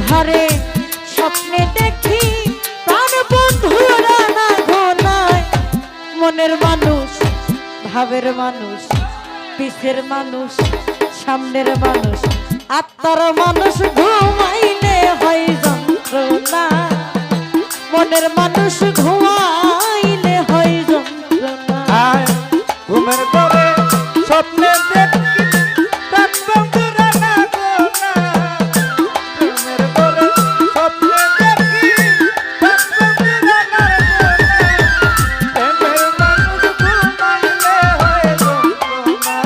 ঘরে স্বপ্নে দেখি প্রাণ বন্ধুরা না ঘনায় মনের মানুষ ভাবের মানুষ পিছের মানুষ সামনের মানুষ আত্মার মানুষ ঘুমাইলে হয় যন্ত্রণা মনের মানুষ ঘুমাইলে হয় যন্ত্রণা ঘুমের ঘরে স্বপ্নে দেখি প্রাণ বন্ধুরা না গোনা ঘুমের ঘরে স্বপ্নে দেখি প্রাণ বন্ধুরা না গোনা প্রেমের মানুষ ঘুমাইলে হয় যন্ত্রণা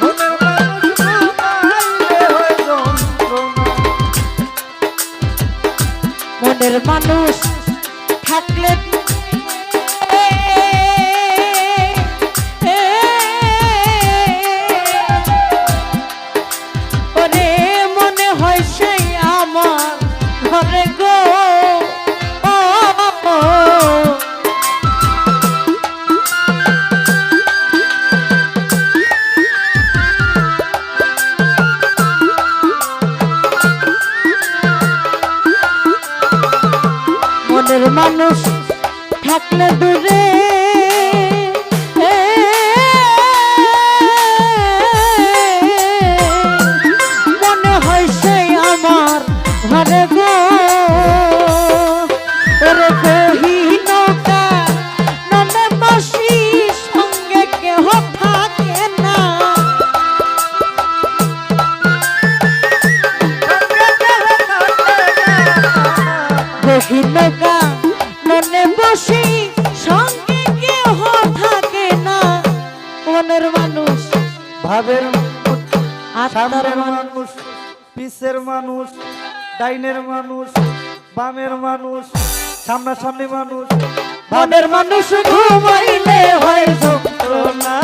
মনের মানুষ ঘুমাইলে হয় যন্ত্রণা মনের মানুষ থাকলে ওরে মনে হয় সেই আমার ঘরে গো মনের মানুষ থাকলে দূরে মনে হয় সেই আমার ঘরে গো ওরে কহি নৌকা ননে বসি সঙ্গে কেহ থাকে না কহি নৌকা মনে বসি সঙ্গে কেহ থাকে না মনের মানুষ ভাবের আত্মার সামনের মানুষ মানুষ পিছের মানুষ ডাইনের মানুষ বামের মানুষ সামনাসামনি মানুষ মনের মানুষ ঘুমাইলে হয় যন্ত্রণা